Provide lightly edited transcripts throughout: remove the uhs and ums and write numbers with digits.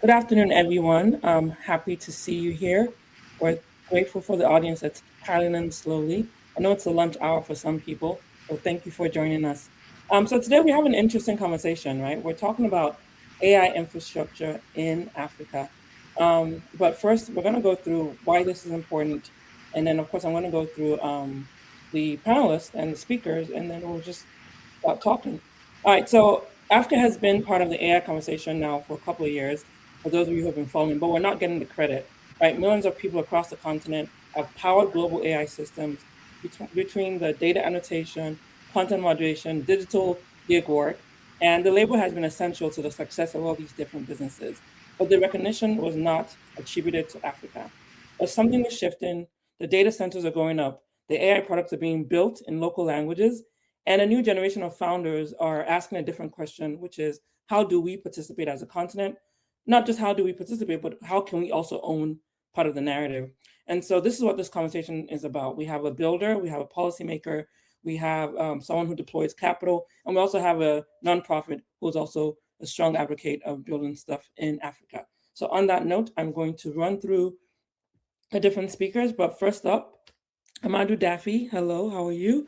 Good afternoon, everyone. I'm happy to see you here. We're grateful for the audience that's piling in slowly. I know it's a lunch hour for some people, so thank you for joining us. So today we have an interesting conversation, right? We're talking about AI infrastructure in Africa. But first, we're going to go through why this is important, and then, of course, I'm going to go through the panelists and the speakers, and then we'll just start talking. All right, so Africa has been part of the AI conversation now for a couple of years, for those of you who have been following, but we're not getting the credit, right? Millions of people across the continent have powered global AI systems between the data annotation, content moderation, digital gig work, and the labor has been essential to the success of all these different businesses. But the recognition was not attributed to Africa. But something is shifting. The data centers are going up. The AI products are being built in local languages, and a new generation of founders are asking a different question, which is how do we participate as a continent? Not just how do we participate, but how can we also own part of the narrative? And so this is what this conversation is about. We have a builder, we have a policymaker, we have someone who deploys capital, and we also have a nonprofit who is also a strong advocate of building stuff in Africa. So on that note, I'm going to run through the different speakers, but first up, Amadou Daffe. Hello, how are you?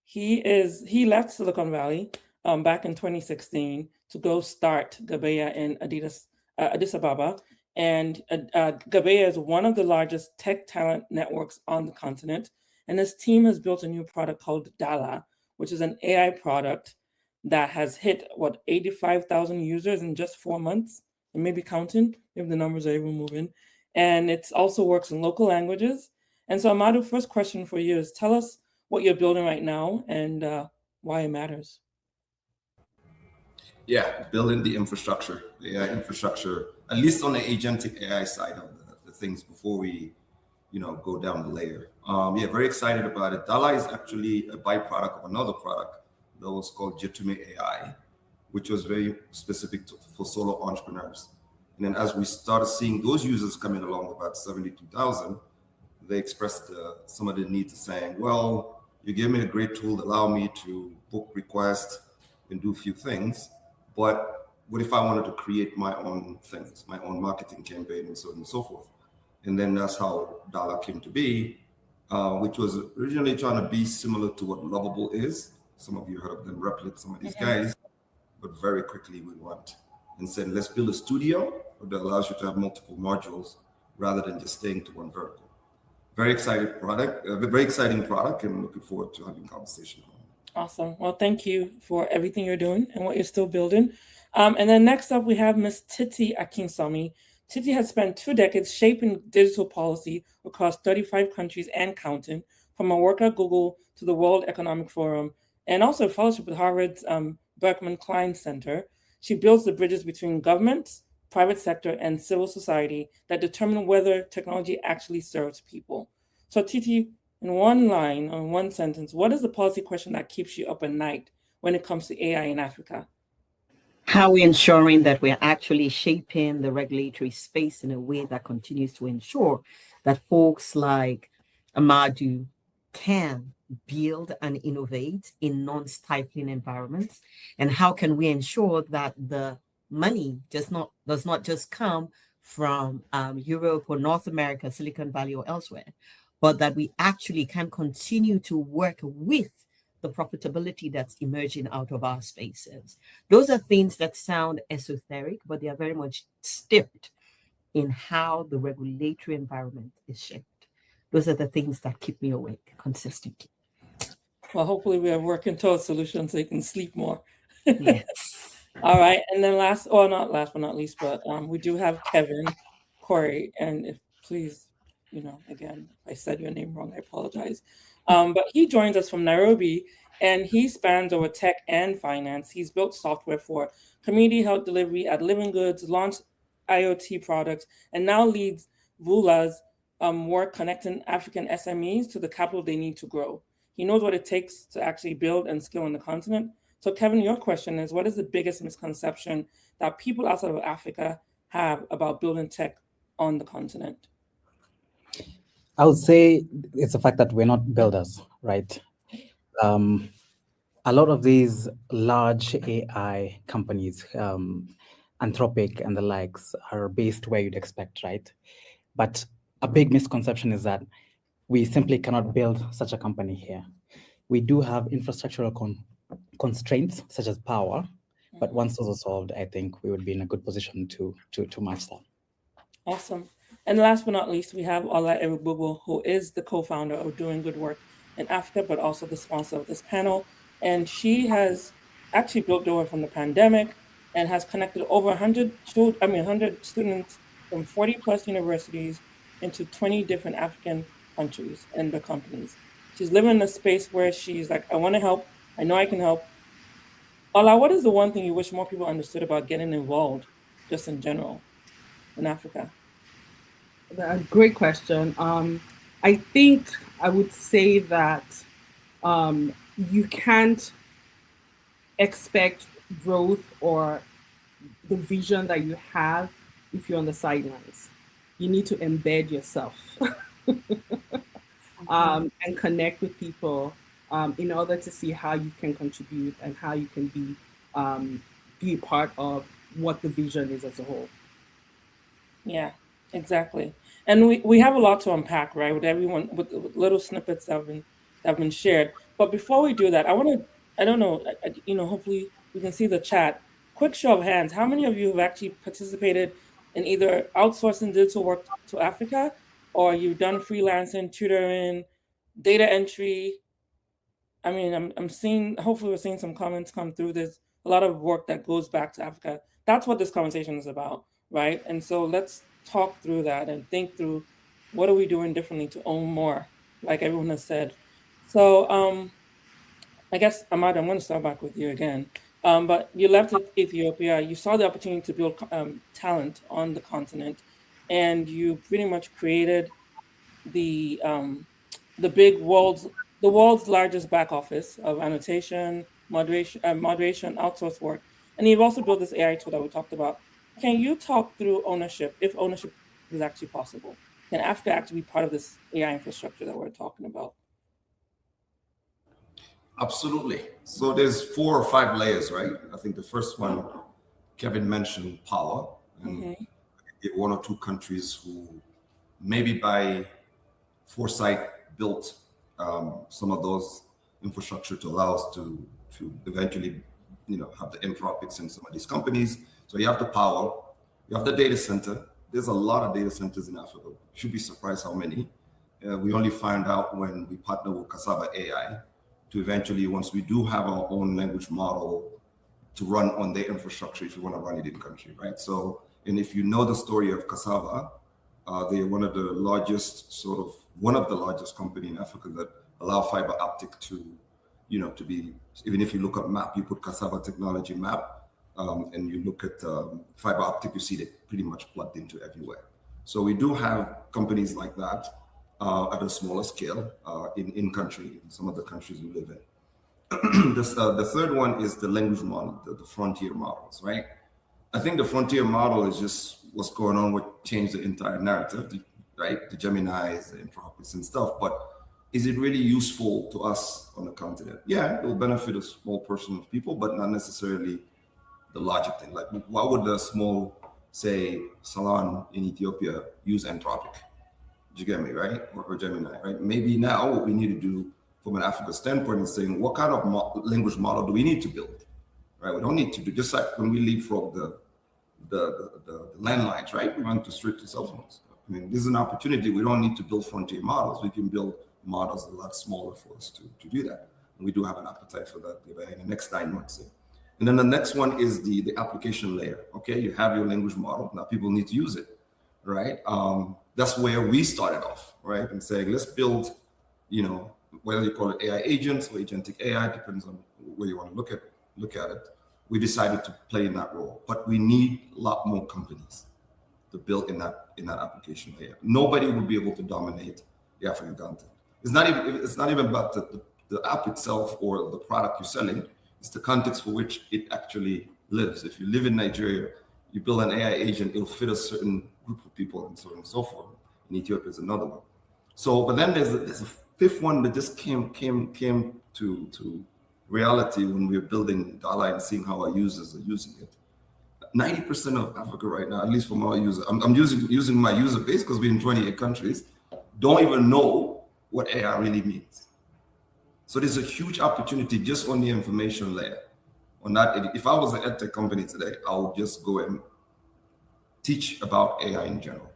He left Silicon Valley back in 2016 to go start GEBEYA in Addis Ababa. And GEBEYA is one of the largest tech talent networks on the continent. And his team has built a new product called DOWA, which is an AI product that has hit, 85,000 users in just 4 months. And maybe counting if the numbers are even moving. And it also works in local languages. And so, Amadou, first question for you is tell us what you're building right now and why it matters. Yeah, building the infrastructure, the AI infrastructure, at least on the agentic AI side of the things before we, go down the layer. Yeah, very excited about it. DALA is actually a byproduct of another product that was called GEBEYA AI, which was very specific for solo entrepreneurs. And then as we started seeing those users coming along, about 72,000, they expressed some of the need to saying, well, you gave me a great tool that allowed me to book requests and do a few things, but what if I wanted to create my own things, my own marketing campaign and so on and so forth? And then that's how DALA came to be, which was originally trying to be similar to what Lovable is. Some of you heard of them replicate some of these guys, but very quickly we went and said, let's build a studio that allows you to have multiple modules rather than just staying to one vertical. Very exciting product, and looking forward to having a conversation on it. Awesome. Well, thank you for everything you're doing and what you're still building. And then next up, we have Ms. Titi Akinsanmi. Titi has spent 2 decades shaping digital policy across 35 countries and counting, from her work at Google to the World Economic Forum, and also a fellowship with Harvard's Berkman Klein Center. She builds the bridges between governments, private sector, and civil society that determine whether technology actually serves people. So, Titi, in one line or in one sentence, what is the policy question that keeps you up at night when it comes to AI in Africa? How are we ensuring that we're actually shaping the regulatory space in a way that continues to ensure that folks like Amadou can build and innovate in non-stifling environments? And how can we ensure that the money does not just come from Europe or North America, Silicon Valley or elsewhere, but that we actually can continue to work with the profitability that's emerging out of our spaces. Those are things that sound esoteric, but they are very much steeped in how the regulatory environment is shaped. Those are the things that keep me awake consistently. Well, hopefully we are working towards solutions so you can sleep more. Yes. All right. And then not last but not least, but we do have Kevin Korir. And if please, again, if I said your name wrong, I apologize. But he joins us from Nairobi, and he spans over tech and finance. He's built software for community health delivery at Living Goods, launched IoT products, and now leads VULA's work connecting African SMEs to the capital they need to grow. He knows what it takes to actually build and scale on the continent. So, Kevin, your question is, what is the biggest misconception that people outside of Africa have about building tech on the continent? I would say it's the fact that we're not builders, right? A lot of these large AI companies, Anthropic and the likes are based where you'd expect, right? But a big misconception is that we simply cannot build such a company here. We do have infrastructural constraints such as power, but once those are solved, I think we would be in a good position to match that. Awesome. And last but not least, we have Ola Erogbogbo, who is the co-founder of Doing Good Work in Africa, but also the sponsor of this panel. And she has actually built DOWA from the pandemic and has connected over 100 students from 40 plus universities into 20 different African countries and the companies. She's living in a space where she's like, I want to help. I know I can help. Ola, what is the one thing you wish more people understood about getting involved just in general in Africa? A great question. I think I would say that you can't expect growth or the vision that you have if you're on the sidelines. You need to embed yourself and connect with people in order to see how you can contribute and how you can be a part of what the vision is as a whole. Yeah, exactly. And we have a lot to unpack, right? With everyone, with little snippets that have been shared. But before we do that, I don't know, hopefully we can see the chat. Quick show of hands. How many of you have actually participated in either outsourcing digital work to Africa, or you've done freelancing, tutoring, data entry? I mean, I'm seeing, hopefully we're seeing some comments come through. There's a lot of work that goes back to Africa. That's what this conversation is about, right? And so let's talk through that and think through what are we doing differently to own more, like everyone has said. So I guess, Amadou, I'm going to start back with you again. But you left Ethiopia, you saw the opportunity to build talent on the continent, and you pretty much created the world's largest back office of annotation, moderation, outsource work. And you've also built this AI tool that we talked about. Can you talk through ownership, if ownership is actually possible? Can Africa actually be part of this AI infrastructure that we're talking about? Absolutely. So there's 4 or 5 layers, right? I think the first one, Kevin mentioned power. And get 1 or 2 countries who maybe by foresight built some of those infrastructure to allow us to eventually, have the Anthropics in some of these companies. So you have the power, you have the data center. There's a lot of data centers in Africa. You should be surprised how many. We only find out when we partner with Cassava AI to eventually, once we do have our own language model, to run on their infrastructure if you want to run it in country, right? So, and if you know the story of Cassava, they're one of the largest company in Africa that allow fiber optic to, to be, even if you look at map, you put Cassava technology map, and you look at fiber optic, you see it pretty much plugged into everywhere. So we do have companies like that at a smaller scale in country, in some of the countries we live in. The third one is the language model, the frontier models, right? I think the frontier model is just what's going on, what changed the entire narrative, right? The Geminis, the Anthropics and stuff. But is it really useful to us on the continent? Yeah, it will benefit a small portion of people, but not necessarily the logic thing. Like, why would the small, say, salon in Ethiopia use Anthropic? Do you get me, right? Or Gemini, right? Maybe now what we need to do from an Africa standpoint is saying, what kind of language model do we need to build, right? We don't need to do, just like when we leapfrog the landlines, right? We went to straight to cell phones. I mean, this is an opportunity. We don't need to build frontier models. We can build models a lot smaller for us to do that. And we do have an appetite for that in the next 9 months. And then the next one is the application layer. Okay, you have your language model. Now people need to use it, right? That's where we started off, right? And saying, let's build, whether you call it AI agents or agentic AI, depends on where you want to look at it. We decided to play in that role, but we need a lot more companies to build in that application layer. Nobody will be able to dominate the African content. It's not even about the app itself or the product you're selling. It's the context for which it actually lives. If you live in Nigeria, you build an AI agent, it'll fit a certain group of people and so on and so forth. In Ethiopia is another one. So, but then there's a fifth one that just came to reality when we were building DALA and seeing how our users are using it. 90% of Africa right now, at least from our user, I'm using my user base because we're in 28 countries, don't even know what AI really means. So there's a huge opportunity just on the information layer. On that, if I was an edtech company today, I would just go and teach about AI in general.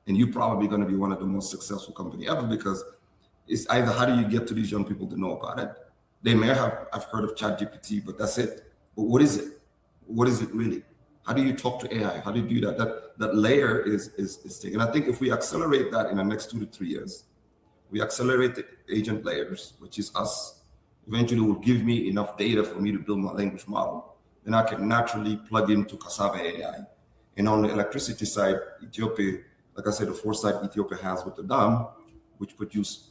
And you're probably going to be one of the most successful company ever, because it's either how do you get to these young people to know about it? They may have heard of ChatGPT, but that's it. But what is it? What is it really? How do you talk to AI? How do you do that? That layer is taken. I think if we accelerate that in the next 2 to 3 years, we accelerate the agent layers, which is us, eventually will give me enough data for me to build my language model. Then I can naturally plug into Cassava AI. And on the electricity side, Ethiopia, like I said, the foresight Ethiopia has with the dam, which produce,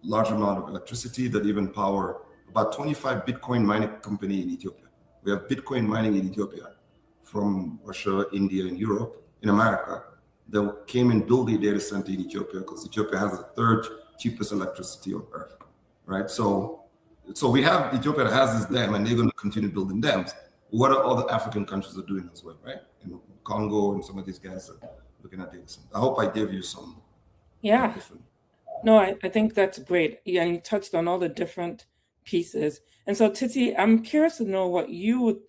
large amount of electricity that even power about 25 Bitcoin mining company in Ethiopia. We have Bitcoin mining in Ethiopia from Russia, India, and Europe, in America, that came and built a data center in Ethiopia because Ethiopia has the third cheapest electricity on earth, right? So we have Ethiopia that has this dam, and they're going to continue building dams. What are other African countries are doing as well, right? Congo and some of these guys are looking at data centers. I hope I gave you some. Yeah. No, I think that's great. Yeah, and you touched on all the different pieces. And so, Titi, I'm curious to know what you would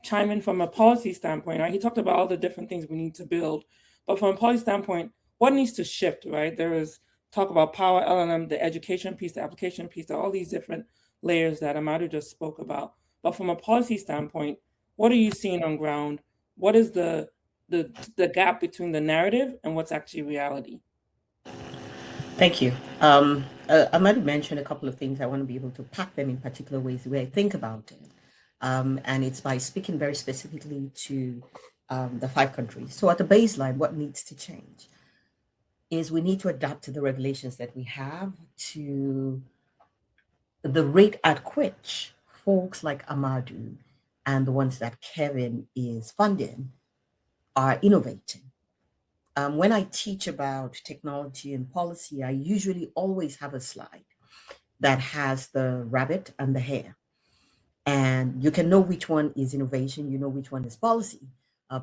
chime in from a policy standpoint, right? He talked about all the different things we need to build, but from a policy standpoint, what needs to shift, right? There is talk about power, LLM, the education piece, the application piece, all these different layers that Amadou just spoke about. But from a policy standpoint, what are you seeing on ground? What is the gap between the narrative and what's actually reality? Thank you. Amadou mentioned a couple of things. I want to be able to pack them in particular ways the way I think about it. And it's by speaking very specifically to the 5 countries. So at the baseline, what needs to change is we need to adapt to the regulations that we have, to the rate at which folks like Amadou and the ones that Kevin is funding are innovating. When I teach about technology and policy, I usually always have a slide that has the rabbit and the hare. And you can know which one is innovation, you know which one is policy.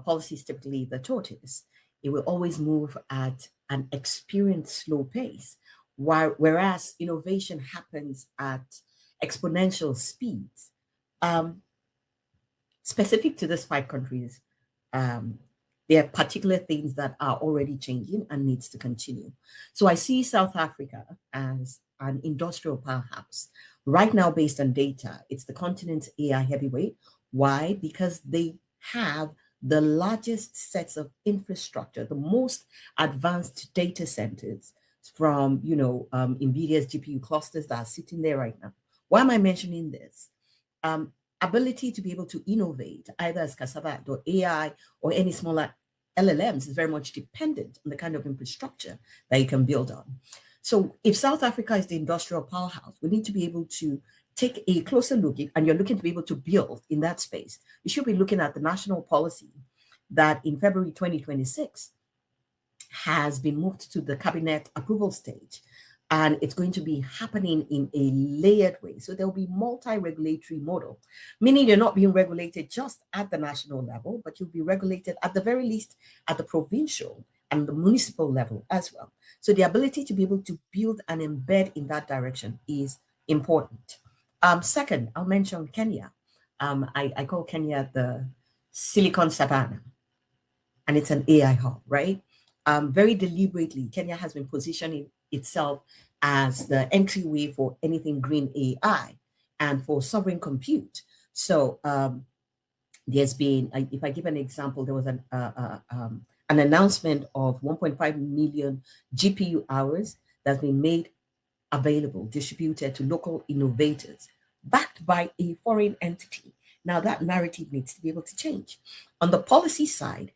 Policy is typically the tortoise. It will always move at an experienced slow pace, whereas innovation happens at exponential speeds. Specific to these 5 countries, there are particular things that are already changing and needs to continue. So I see South Africa as an industrial powerhouse. Right now, based on data, it's the continent's AI heavyweight. Why? Because they have the largest sets of infrastructure, the most advanced data centers from, NVIDIA's GPU clusters that are sitting there right now. Why am I mentioning this? Ability to be able to innovate either as Cassava.ai or any smaller LLMs is very much dependent on the kind of infrastructure that you can build on. So if South Africa is the industrial powerhouse, we need to be able to take a closer look, and you're looking to be able to build in that space. You should be looking at the national policy that in February 2026 has been moved to the cabinet approval stage. And it's going to be happening in a layered way. So there'll be multi-regulatory model, meaning you're not being regulated just at the national level, but you'll be regulated at the very least at the provincial and the municipal level as well. So the ability to be able to build and embed in that direction is important. Second, I'll mention Kenya. I call Kenya the Silicon Savannah, and it's an AI hub, right? Very deliberately, Kenya has been positioning itself as the entryway for anything green AI and for sovereign compute. So there's been, if I give an example, there was an announcement of 1.5 million GPU hours that's been made available, distributed to local innovators, backed by a foreign entity. Now that narrative needs to be able to change. On the policy side,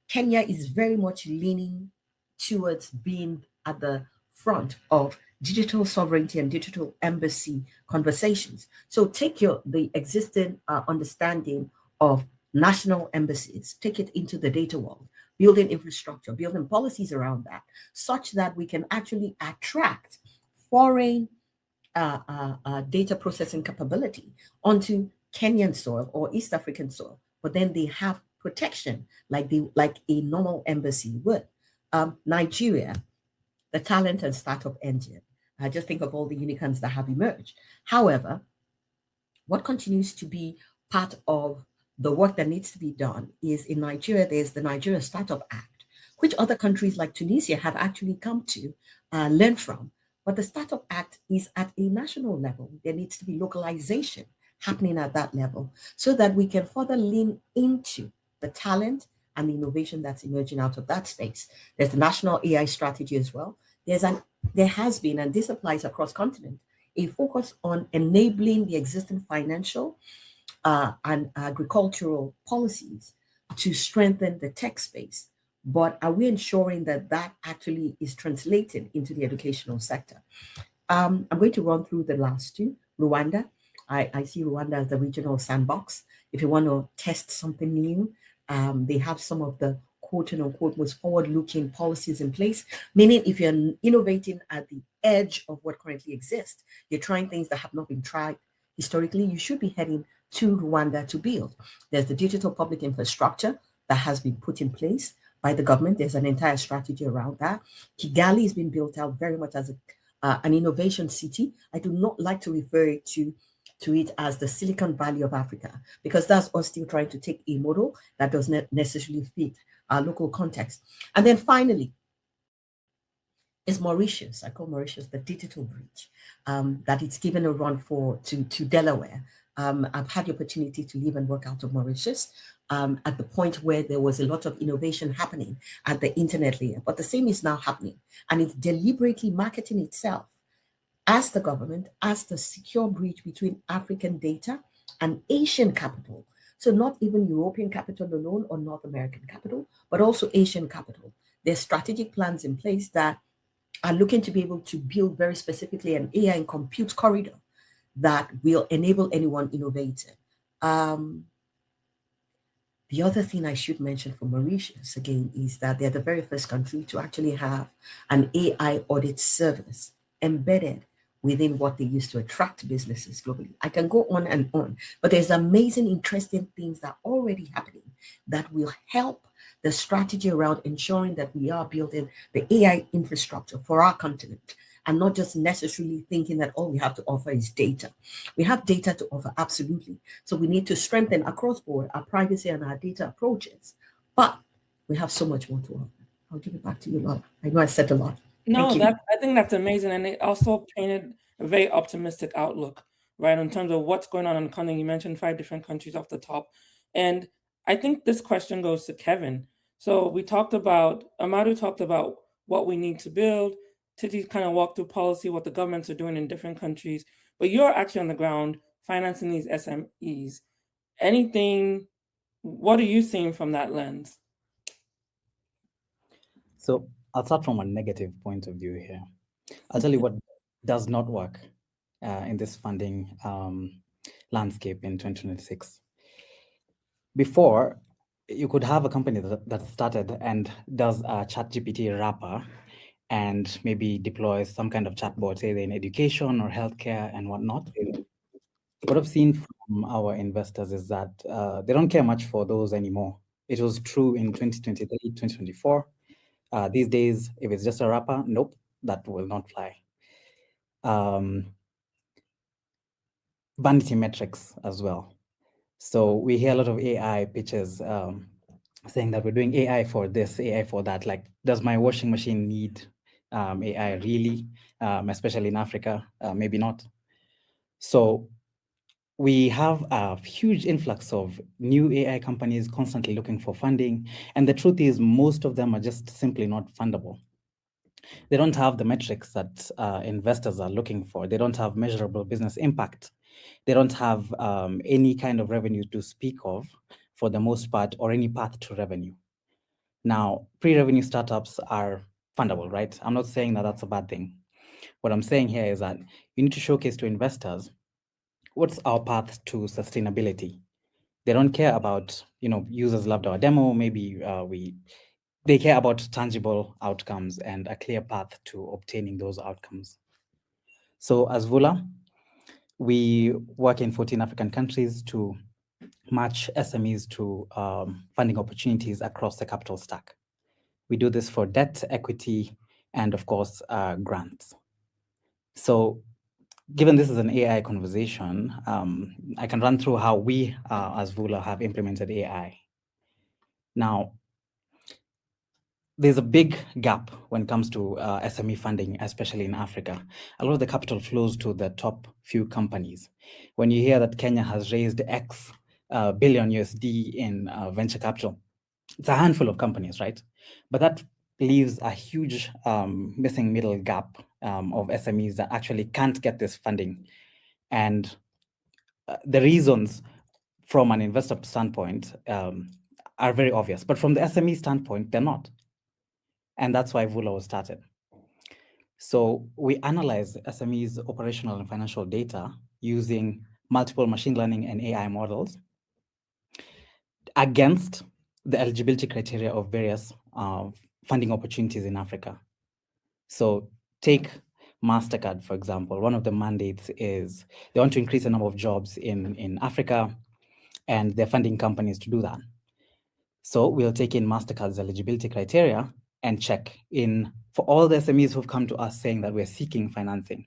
Kenya is very much leaning towards being at the front of digital sovereignty and digital embassy conversations. So take the existing understanding of national embassies, take it into the data world, building infrastructure, building policies around that, such that we can actually attract foreign data processing capability onto Kenyan soil or East African soil, but then they have protection like a normal embassy would. Nigeria, the talent and startup engine. Just think of all the unicorns that have emerged. However, what continues to be part of the work that needs to be done is in Nigeria, there's the Nigeria Startup Act, which other countries like Tunisia have actually come to learn from. But the Startup Act is at a national level. There needs to be localization happening at that level so that we can further lean into the talent and the innovation that's emerging out of that space. There's the national AI strategy as well. There has been, and this applies across continent, a focus on enabling the existing financial and agricultural policies to strengthen the tech space. But are we ensuring that that actually is translated into the educational sector? I'm going to run through the last two. Rwanda, I see Rwanda as the regional sandbox. If you want to test something new, they have some of the quote unquote most forward-looking policies in place, meaning if you're innovating at the edge of what currently exists, you're trying things that have not been tried historically, you should be heading to Rwanda to build. There's the digital public infrastructure that has been put in place by the government. There's an entire strategy around that. Kigali has been built out very much as an innovation city. I do not like to refer to it as the Silicon Valley of Africa, because that's us still trying to take a model that does not necessarily fit our local context. And then finally, is Mauritius. I call Mauritius the digital bridge, that it's given a run to Delaware. I've had the opportunity to live and work out of Mauritius at the point where there was a lot of innovation happening at the internet layer, but the same is now happening, and it's deliberately marketing itself as the government, as the secure bridge between African data and Asian capital. So not even European capital alone or North American capital, but also Asian capital. There's strategic plans in place that are looking to be able to build very specifically an AI and compute corridor that will enable anyone innovating. The other thing I should mention for Mauritius, again, is that they're the very first country to actually have an AI audit service embedded within what they use to attract businesses globally. I can go on, but there's amazing, interesting things that are already happening that will help the strategy around ensuring that we are building the AI infrastructure for our continent and not just necessarily thinking that all we have to offer is data. We have data to offer, absolutely. So we need to strengthen across board our privacy and our data approaches, but we have so much more to offer. I'll give it back to you, Lola. I know I said a lot. No, I think that's amazing. And it also painted a very optimistic outlook, right, in terms of what's going on in the continent. You mentioned 5 different countries off the top. And I think this question goes to Kevin. So Amadou talked about what we need to build. Titi kind of walked through policy, what the governments are doing in different countries. But you're actually on the ground financing these SMEs. What are you seeing from that lens? So I'll start from a negative point of view here. I'll tell you what does not work in this funding landscape in 2026. Before, you could have a company that started and does a ChatGPT wrapper and maybe deploys some kind of chatbot, either in education or healthcare and whatnot. What I've seen from our investors is that they don't care much for those anymore. It was true in 2023, 2024. These days, if it's just a wrapper, nope, that will not fly. Vanity metrics as well. So we hear a lot of AI pitches saying that we're doing AI for this, AI for that. Like, does my washing machine need AI really, especially in Africa? Maybe not. So we have a huge influx of new AI companies constantly looking for funding. And the truth is, most of them are just simply not fundable. They don't have the metrics that investors are looking for. They don't have measurable business impact. They don't have any kind of revenue to speak of for the most part, or any path to revenue. Now, pre-revenue startups are fundable, right? I'm not saying that that's a bad thing. What I'm saying here is that you need to showcase to investors what's our path to sustainability. They don't care about, users loved our demo, maybe they care about tangible outcomes and a clear path to obtaining those outcomes. So as VULA, we work in 14 African countries to match SMEs to funding opportunities across the capital stack. We do this for debt, equity, and of course, grants. So given this is an AI conversation, I can run through how we as VULA have implemented AI. Now, there's a big gap when it comes to SME funding, especially in Africa. A lot of the capital flows to the top few companies. When you hear that Kenya has raised X billion USD in venture capital, it's a handful of companies, right? But that leaves a huge missing middle gap of SMEs that actually can't get this funding. And the reasons from an investor standpoint are very obvious, but from the SME standpoint, they're not. And that's why VULA was started. So we analyze SME's operational and financial data using multiple machine learning and AI models against the eligibility criteria of various funding opportunities in Africa. So take MasterCard, for example. One of the mandates is they want to increase the number of jobs in Africa, and they're funding companies to do that. So we'll take in MasterCard's eligibility criteria and check in for all the SMEs who've come to us saying that we're seeking financing.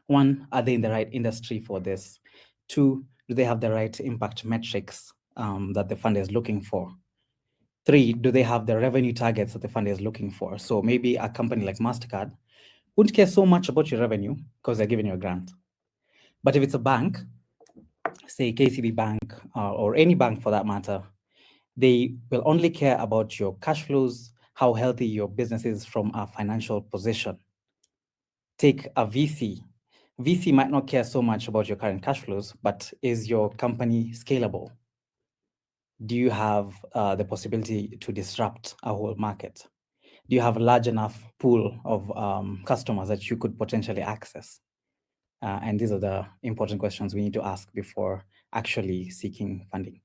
One, are they in the right industry for this? Two, do they have the right impact metrics that the fund is looking for? Three, do they have the revenue targets that the fund is looking for? So maybe a company like MasterCard wouldn't care so much about your revenue because they're giving you a grant. But if it's a bank, say KCB Bank or any bank for that matter, they will only care about your cash flows, how healthy your business is from a financial position. Take a VC. VC might not care so much about your current cash flows, but is your company scalable? Do you have the possibility to disrupt a whole market? Do you have a large enough pool of customers that you could potentially access? And these are the important questions we need to ask before actually seeking funding.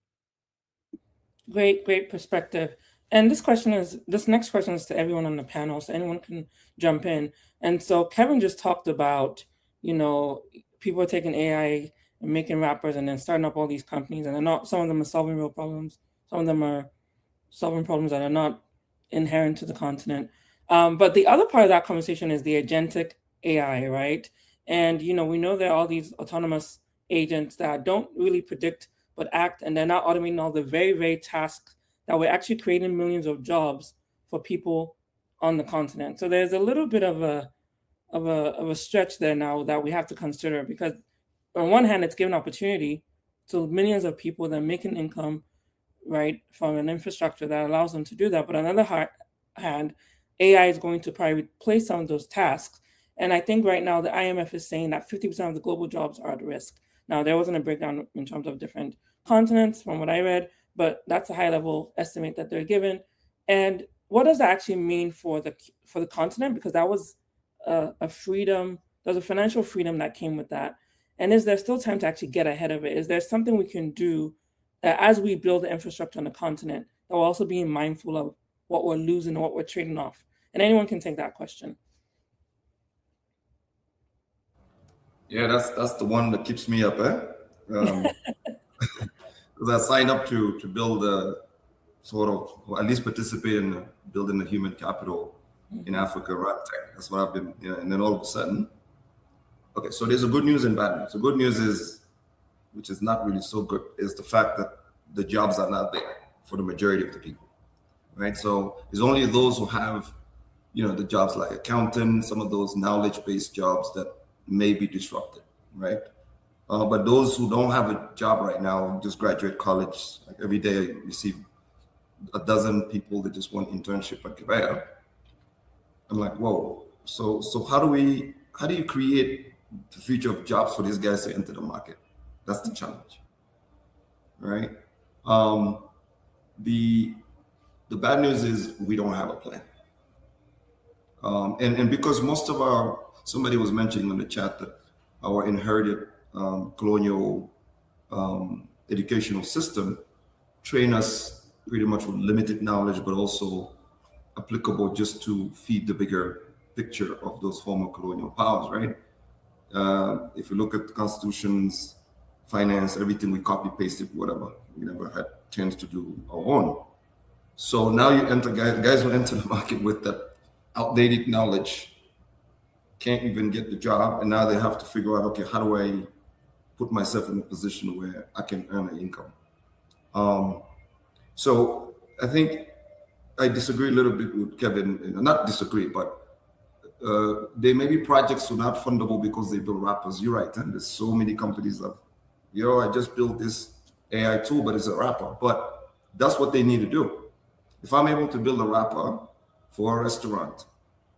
Great perspective. And this next question is to everyone on the panel, so anyone can jump in. And so Kevin just talked about, people are taking AI and making rappers and then starting up all these companies, and they're not, some of them are solving real problems, some of them are solving problems that are not inherent to the continent. But the other part of that conversation is the agentic AI, right? And we know there are all these autonomous agents that don't really predict but act, and they're not automating all the very, very tasks that were actually creating millions of jobs for people on the continent. So there's a little bit of a stretch there now that we have to consider, because on one hand, it's giving opportunity to millions of people that make an income, right, from an infrastructure that allows them to do that. But on the other hand, AI is going to probably replace some of those tasks. And I think right now the IMF is saying that 50% of the global jobs are at risk. Now, there wasn't a breakdown in terms of different continents from what I read, but that's a high-level estimate that they're given. And what does that actually mean for the continent? Because that was a freedom, there's a financial freedom that came with that. And is there still time to actually get ahead of it? Is there something we can do as we build the infrastructure on the continent that we're also being mindful of what we're losing and what we're trading off? And anyone can take that question. Yeah, that's the one that keeps me up, because I signed up to build a sort of, or at least participate in building the human capital in Africa around tech. That's what I've been, and then all of a sudden, okay, so there's a good news and bad news. The good news is, which is not really so good, is the fact that the jobs are not there for the majority of the people, right? So it's only those who have, the jobs like accountant, some of those knowledge-based jobs that may be disrupted, right? But those who don't have a job right now, just graduate college, like every day I receive a dozen people that just want internship at GEBEYA. I'm like, whoa. So how do you create the future of jobs for these guys to enter the market? That's the challenge, right? The bad news is we don't have a plan. And because most of somebody was mentioning in the chat that our inherited colonial educational system train us pretty much with limited knowledge, but also applicable just to feed the bigger picture of those former colonial powers, right? If you look at the constitutions finance, everything we copy pasted, whatever. We never had chance to do our own. So now you enter guys who enter the market with that outdated knowledge, can't even get the job, and now they have to figure out, okay, how do I put myself in a position where I can earn an income? So I think I disagree a little bit with Kevin, not disagree, but there may be projects who are not fundable because they build wrappers. You're right, and there's so many companies that, I just built this AI tool, but it's a wrapper. But that's what they need to do. If I'm able to build a wrapper for a restaurant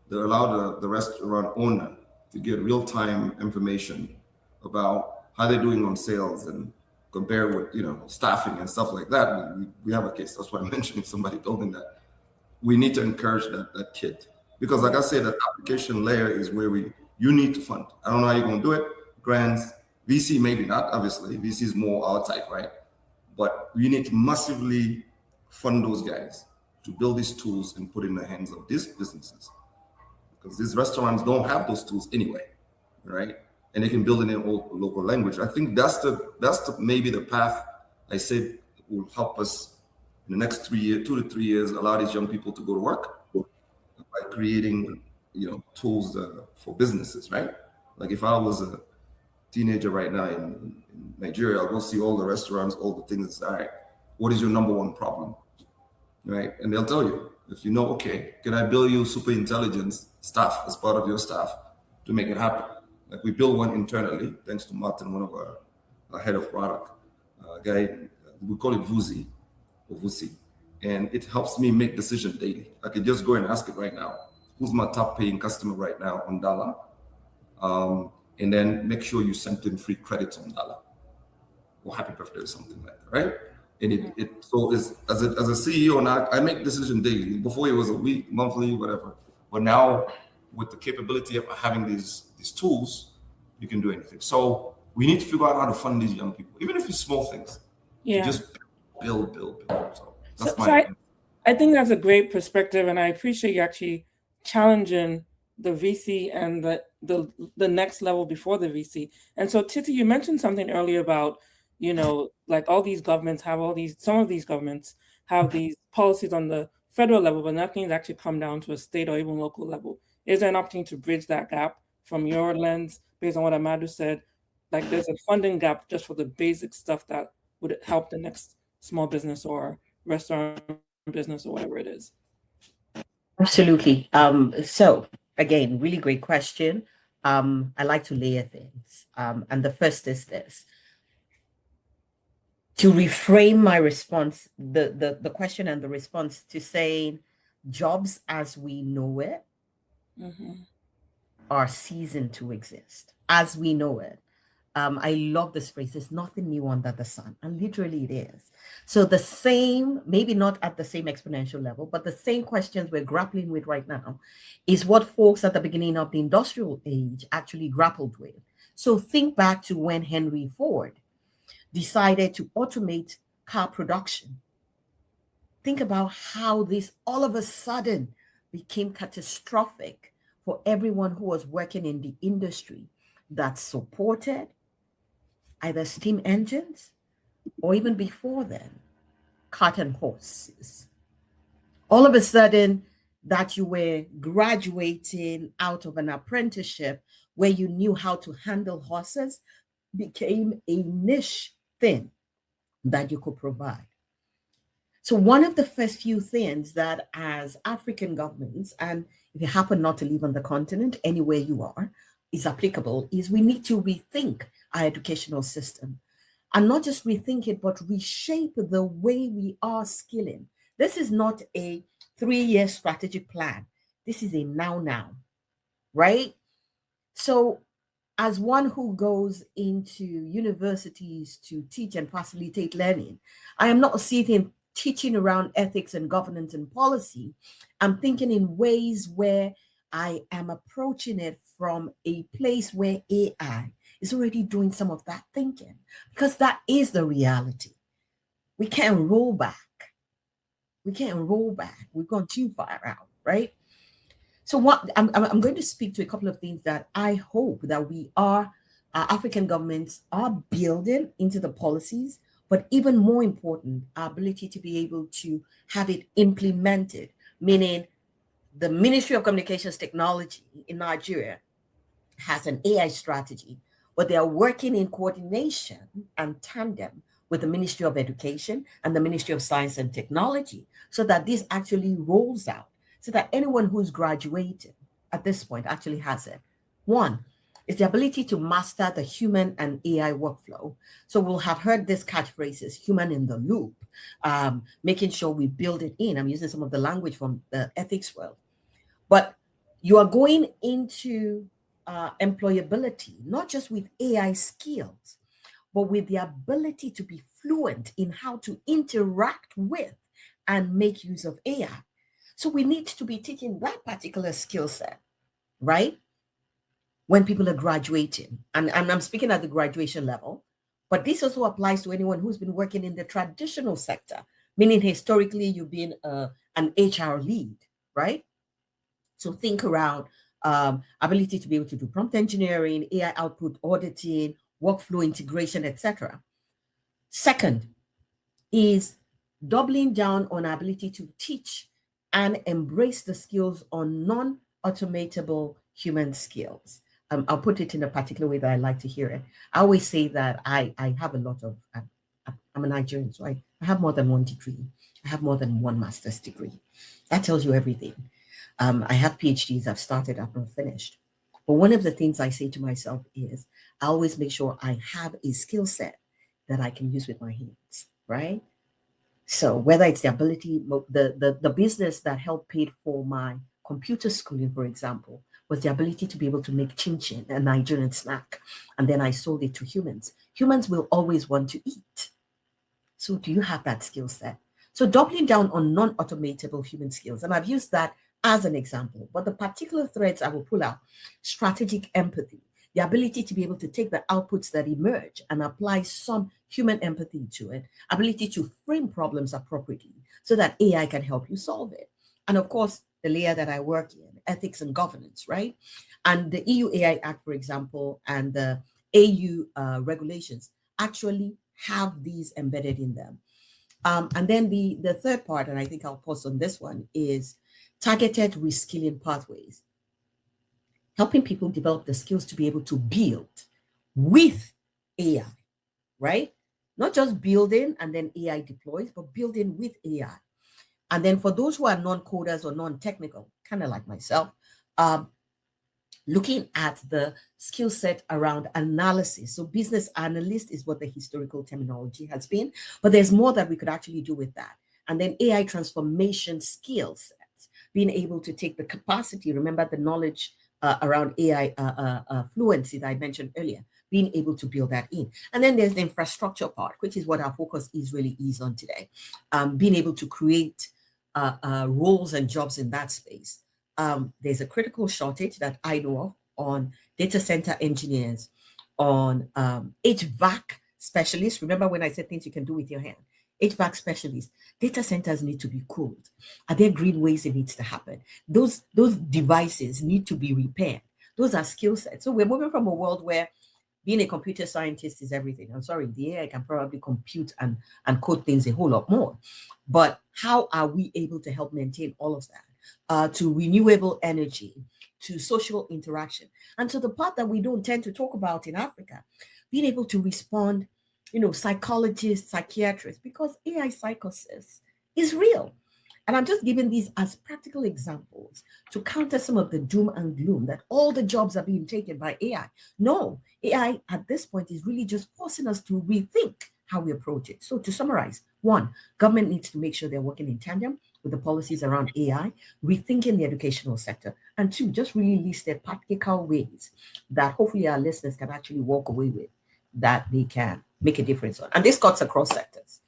that allow the restaurant owner to get real-time information about how they're doing on sales and compare with staffing and stuff like that, we have a case. That's why I'm mentioning somebody building that. We need to encourage that kid, because like I said, that application layer is where you need to fund. I don't know how you're going to do it. Grants, VC maybe not, obviously. VC is more our type, right? But you need to massively fund those guys to build these tools and put in the hands of these businesses, because these restaurants don't have those tools anyway, right? And they can build in their own local language. I think that's maybe the path I said will help us in the next 2 to 3 years, allow these young people to go to work by creating, tools for businesses, right? Like if I was a teenager right now in Nigeria, I'll go see all the restaurants, all the things. All right, what is your number one problem, right? And they'll tell you. If okay, can I build you super intelligence staff as part of your staff to make it happen? Like we build one internally, thanks to Martin, one of our head of product, guy, we call it VUZI or VUSI. And it helps me make decisions daily. I can just go and ask it right now. Who's my top paying customer right now on DOWA? And then make sure you send them free credits on DOWA or happy birthday or something like that, right? And so as a CEO now, I make decisions daily. Before it was a week, monthly, whatever. But now with the capability of having these tools, you can do anything. So we need to figure out how to fund these young people, even if it's small things. Yeah. Just build. So that's my I think that's a great perspective, and I appreciate you actually challenging the VC and the next level before the VC. And so Titi, you mentioned something earlier about, like all these governments have some of these governments have these policies on the federal level, but nothing's actually come down to a state or even local level. Is there an opportunity to bridge that gap from your lens, based on what Amadou said? Like there's a funding gap just for the basic stuff that would help the next small business or restaurant business or whatever it is. Absolutely. So again, really great question. I like to layer things. And the first is this. To reframe my response, the question and the response to saying jobs as we know it are ceasing to exist. As we know it. I love this phrase. There's nothing new under the sun. And literally it is. So the same, maybe not at the same exponential level, but the same questions we're grappling with right now is what folks at the beginning of the industrial age actually grappled with. So think back to when Henry Ford decided to automate car production. Think about how this all of a sudden became catastrophic for everyone who was working in the industry that supported either steam engines or even before then, cart and horses. All of a sudden that you were graduating out of an apprenticeship where you knew how to handle horses became a niche thing that you could provide. So one of the first few things that as African governments, and if you happen not to live on the continent, anywhere you are, is applicable, is we need to rethink our educational system. And not just rethink it, but reshape the way we are skilling. This is not a 3-year strategic plan. This is a now, right? So as one who goes into universities to teach and facilitate learning, I am not sitting teaching around ethics and governance and policy. I'm thinking in ways where I am approaching it from a place where AI is already doing some of that thinking, because that is the reality. We can't roll back. We've gone too far out, right? So what I'm going to speak to a couple of things that I hope that we are our African governments are building into the policies, but even more important, our ability to be able to have it implemented, meaning the Ministry of Communications Technology in Nigeria has an AI strategy, but they are working in coordination and tandem with the Ministry of Education and the Ministry of Science and Technology so that this actually rolls out, so that anyone who's graduated at this point actually has it. One is the ability to master the human and AI workflow. So we'll have heard this catchphrases, human in the loop, making sure we build it in. I'm using some of the language from the ethics world. But you are going into employability, not just with AI skills, but with the ability to be fluent in how to interact with and make use of AI. So we need to be teaching that particular skill set, right? When people are graduating, and I'm speaking at the graduation level, but this also applies to anyone who's been working in the traditional sector, meaning historically you've been an HR lead, right? So think around ability to be able to do prompt engineering, AI output auditing, workflow integration, etc. Second is doubling down on our ability to teach and embrace the skills on non-automatable human skills. I'll put it in a particular way that I like to hear it. I always say that I have a lot of, I'm a Nigerian, so I have more than one degree. I have more than one master's degree. That tells you everything. I have PhDs, I've started, I've not finished. But one of the things I say to myself is I always make sure I have a skill set that I can use with my hands, right? So whether it's the ability, the business that helped pay for my computer schooling, for example, was the ability to be able to make chin chin, a Nigerian snack, and then I sold it to humans. Humans will always want to eat. So do you have that skill set? So doubling down on non-automatable human skills, and I've used that as an example, but the particular threads I will pull out: strategic empathy, the ability to be able to take the outputs that emerge and apply some human empathy to it, ability to frame problems appropriately so that AI can help you solve it. And of course, the layer that I work in, ethics and governance, right? And the EU AI Act, for example, and the AU regulations actually have these embedded in them. And then the third part, and I think I'll pause on this one, is targeted reskilling pathways, helping people develop the skills to be able to build with AI, right? Not just building and then AI deploys, but building with AI. And then for those who are non-coders or non-technical, kind of like myself, looking at the skill set around analysis. So business analyst is what the historical terminology has been, but there's more that we could actually do with that. And then AI transformation skill sets, being able to take the capacity, remember the knowledge around AI fluency that I mentioned earlier, being able to build that in. And then there's the infrastructure part, which is what our focus really is on today. Being able to create roles and jobs in that space. There's a critical shortage that I know of on data center engineers, on HVAC specialists. Remember when I said things you can do with your hand? HVAC specialists. Data centers need to be cooled. Are there green ways it needs to happen? Those devices need to be repaired. Those are skill sets. So we're moving from a world where being a computer scientist is everything. I'm sorry, the AI can probably compute and code things a whole lot more. But how are we able to help maintain all of that? To renewable energy, to social interaction, and to the part that we don't tend to talk about in Africa, being able to respond, psychologists, psychiatrists, because AI psychosis is real. And I'm just giving these as practical examples to counter some of the doom and gloom that all the jobs are being taken by AI. No, AI at this point is really just forcing us to rethink how we approach it. So to summarize, one, government needs to make sure they're working in tandem with the policies around AI, rethinking the educational sector. And two, just really listed practical ways that hopefully our listeners can actually walk away with, that they can make a difference on. And this cuts across sectors.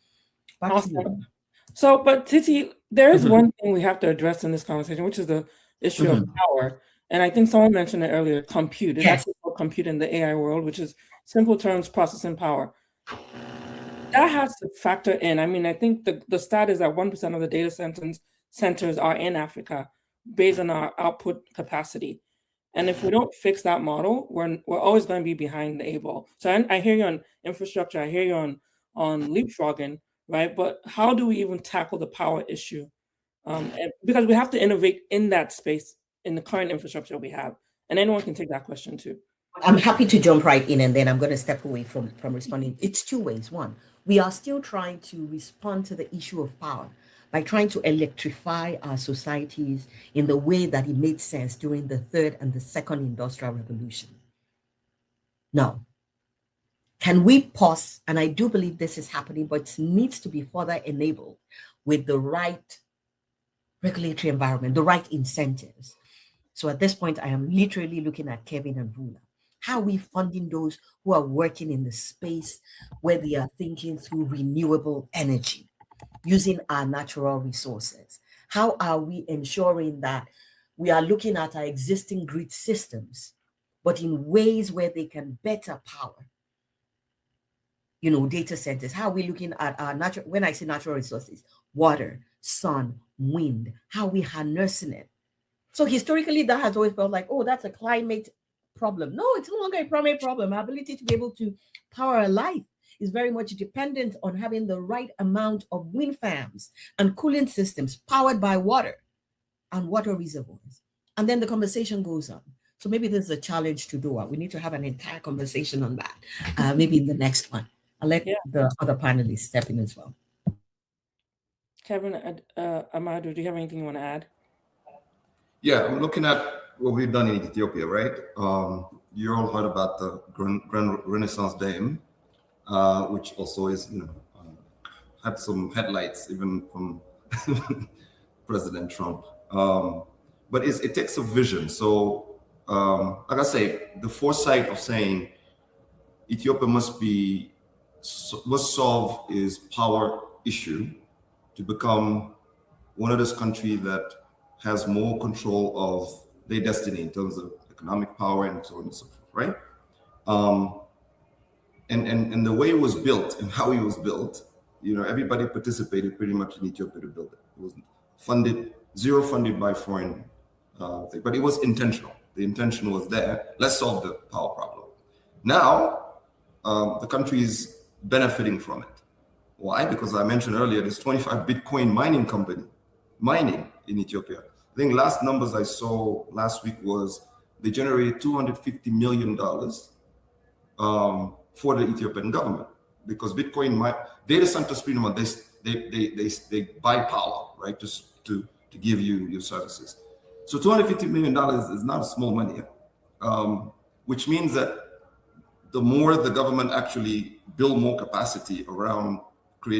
Awesome. So, but Titi, there is one thing we have to address in this conversation, which is the issue of power. And I think someone mentioned it earlier, compute. It's actually called compute in the AI world, which is simple terms, processing power. That has to factor in. I mean, I think the stat is that 1% of the data centers are in Africa based on our output capacity. And if we don't fix that model, we're always going to be behind the 8 ball. So I hear you on infrastructure, I hear you on leapfrogging, right? But how do we even tackle the power issue? Because we have to innovate in that space in the current infrastructure we have. And anyone can take that question too. I'm happy to jump right in, and then I'm going to step away from responding. It's two ways. One, we are still trying to respond to the issue of power by trying to electrify our societies in the way that it made sense during the third and the second industrial revolution. Now, can we pause? And I do believe this is happening, but it needs to be further enabled with the right regulatory environment, the right incentives. So at this point, I am literally looking at Kevin and VULA. How are we funding those who are working in the space where they are thinking through renewable energy, using our natural resources? How are we ensuring that we are looking at our existing grid systems, but in ways where they can better power, data centers? How are we looking at our natural, when I say natural resources, water, sun, wind, how are we harnessing it? So historically, that has always felt like, oh, that's a climate problem. No, it's no longer a climate problem. Our ability to be able to power a life is very much dependent on having the right amount of wind farms and cooling systems powered by water and water reservoirs. And then the conversation goes on. So maybe this is a challenge to DOWA. We need to have an entire conversation on that, maybe in the next one. I'll let the other panelists step in as well. Kevin, Amadou, do you have anything you want to add? Yeah, I'm looking at what we've done in Ethiopia, right? You all heard about the Grand Renaissance Dam, which also is, had some headlights even from President Trump. But it takes a vision. So, like I say, the foresight of saying Ethiopia must solve its power issue to become one of those countries that has more control of their destiny in terms of economic power and so on and so forth, right? And the way it was built and how it was built, everybody participated pretty much in Ethiopia to build it. It was zero funded by foreign thing, but it was intentional. The intention was there. Let's solve the power problem. Now, the country is benefiting from it. Why? Because I mentioned earlier, there's 25 Bitcoin mining in Ethiopia. I think last numbers I saw last week was they generated $250 million for the Ethiopian government, because Bitcoin data centers pretty much they buy power, right? Just to give you your services. So $250 million is not a small money, which means that the more the government actually build more capacity around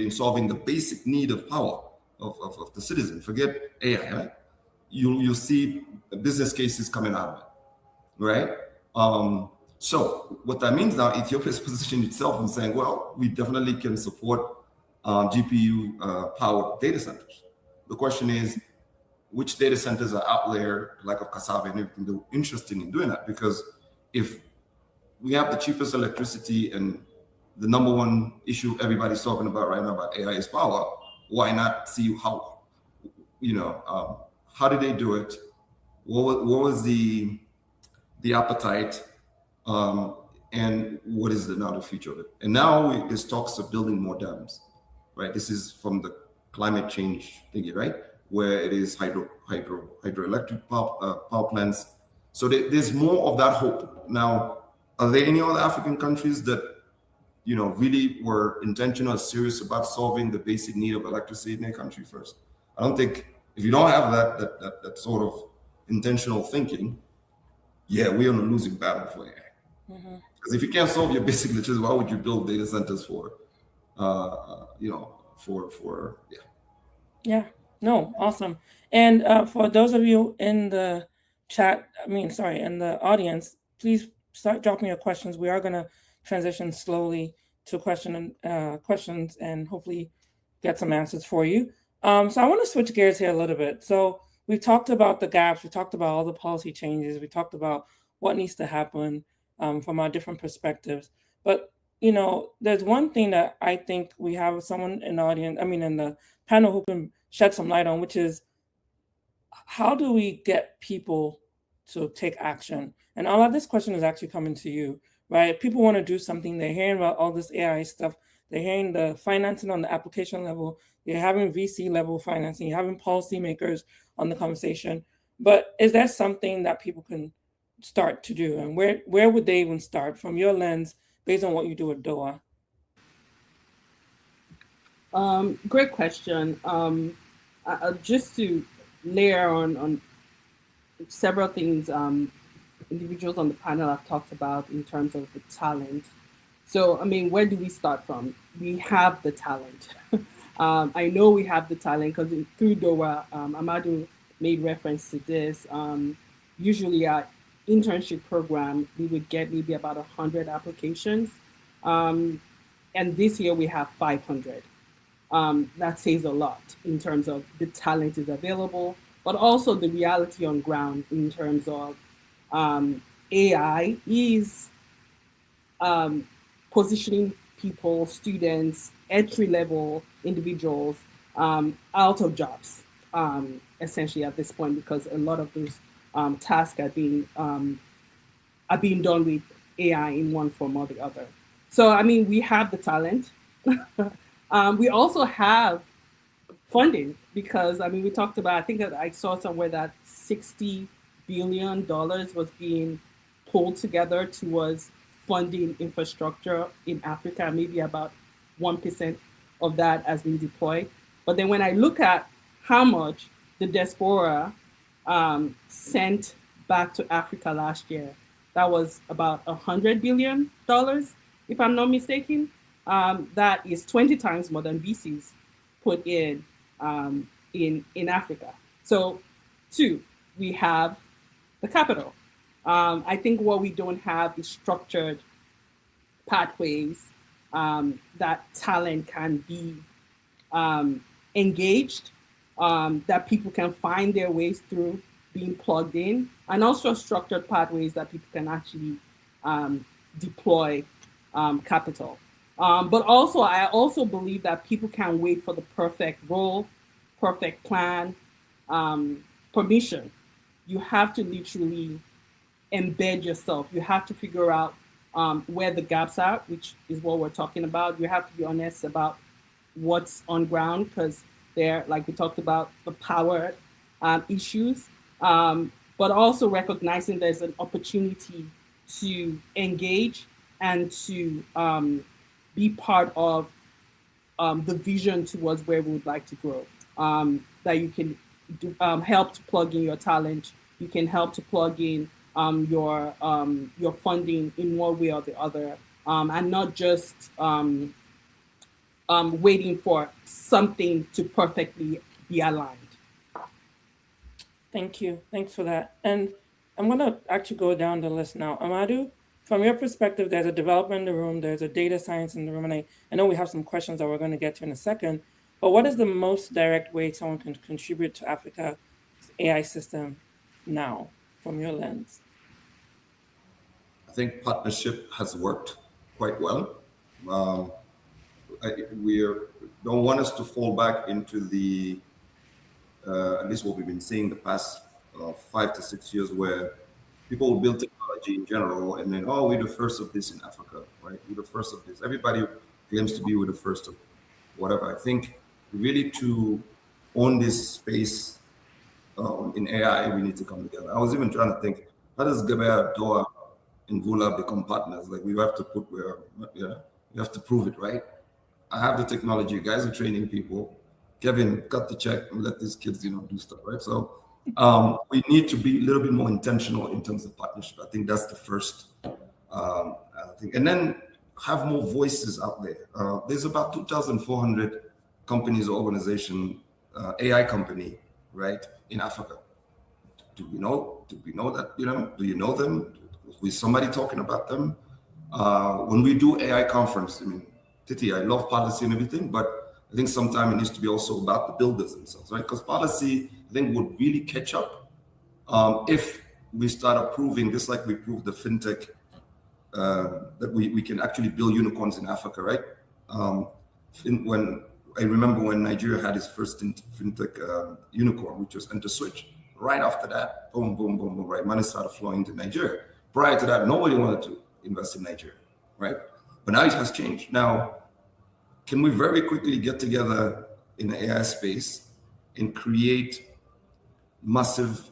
solving the basic need of power of the citizen, forget AI, right? You'll see business cases coming out of it, right? So what that means now, Ethiopia has positioned itself in saying, well, we definitely can support GPU powered data centers. The question is, which data centers are out there, like of Cassava and everything, they're interested in doing that? Because if we have the cheapest electricity and the number one issue everybody's talking about right now about AI is power, why not see how did they do it? What was the appetite? And what is now the future of it? And now there's talks of building more dams, right? This is from the climate change thingy, right? Where it is hydroelectric power plants. So there's more of that hope. Now, are there any other African countries that really were intentional, serious about solving the basic need of electricity in their country first? I don't think, if you don't have that sort of intentional thinking, we're on a losing battle for AI. Because if you can't solve your basic electricity, why would you build data centers for? Yeah, no, awesome. And for those of you in the chat, in the audience, please start dropping your questions. We are going to transition slowly to questions and hopefully get some answers for you. So I want to switch gears here a little bit. So we talked about the gaps, we talked about all the policy changes, we talked about what needs to happen from our different perspectives. But there's one thing that I think we have someone in the audience, in the panel who can shed some light on, which is how do we get people to take action? And Ola, this question is actually coming to you, right? People want to do something. They're hearing about all this AI stuff. They're hearing the financing on the application level. You're having VC level financing. You're having policymakers on the conversation. But is there something that people can start to do? And where would they even start from your lens based on what you do at DOWA? Great question. Just to layer on several things individuals on the panel have talked about in terms of the talent. So, I mean, where do we start from? We have the talent. I know we have the talent because through DOWA, Amadou made reference to this. Usually our internship program, we would get maybe about 100 applications. And this year we have 500. That says a lot in terms of the talent is available, but also the reality on ground in terms of AI is positioning people, students, entry-level individuals out of jobs, essentially at this point, because a lot of those tasks are being done with AI in one form or the other. So, I mean, we have the talent. We also have funding because, I mean, we talked about, I think that I saw somewhere that $60 billion was being pulled together towards funding infrastructure in Africa, maybe about 1% of that has been deployed. But then when I look at how much the diaspora sent back to Africa last year, that was about $100 billion, if I'm not mistaken. That is 20 times more than VCs put in Africa. So, two, we have the capital. I think what we don't have is structured pathways that talent can be engaged, that people can find their ways through being plugged in, and also structured pathways that people can actually deploy capital. But also, I also believe that people can't wait for the perfect role, perfect plan, permission. You have to literally embed yourself. You have to figure out where the gaps are, which is what we're talking about. You have to be honest about what's on ground because they're, like we talked about, the power issues, but also recognizing there's an opportunity to engage and to be part of the vision towards where we would like to grow. That you can help to plug in your talent. You can help to plug in your funding in one way or the other, and not just waiting for something to perfectly be aligned. Thank you. Thanks for that. And I'm going to actually go down the list now. Amadou, from your perspective, there's a developer in the room, there's a data science in the room, and I know we have some questions that we're going to get to in a second, but what is the most direct way someone can contribute to Africa's AI system now, from your lens? I think partnership has worked quite well. We don't want us to fall back into the, at least what we've been seeing the past 5 to 6 years, where people will build technology in general and then, oh, we're the first of this in Africa, right? We're the first of this. Everybody claims to be with the first of whatever. I think really to own this space in AI, we need to come together. I was even trying to think, how does GEBEYA, DOWA, and VULA become partners? Like we have to put where, you have to prove it, right? I have the technology. You guys are training people. Kevin, cut the check and let these kids, do stuff, right? So we need to be a little bit more intentional in terms of partnership. I think that's the first thing. And then have more voices out there. There's about 2,400 companies or organizations, AI company, right, in Africa. Do we know that, do you know them? Was somebody talking about them? When we do AI conference, I mean, Titi, I love policy and everything, but I think sometimes it needs to be also about the builders themselves, right? Because policy, I think, would really catch up if we start approving, just like we proved the fintech, that we can actually build unicorns in Africa, right? When I remember when Nigeria had its first fintech unicorn, which was EnterSwitch, Right after that, boom, boom, boom, boom, right? Money started flowing to Nigeria. Prior to that, nobody wanted to invest in Nigeria, right? But now it has changed. Now, can we very quickly get together in the AI space and create massive,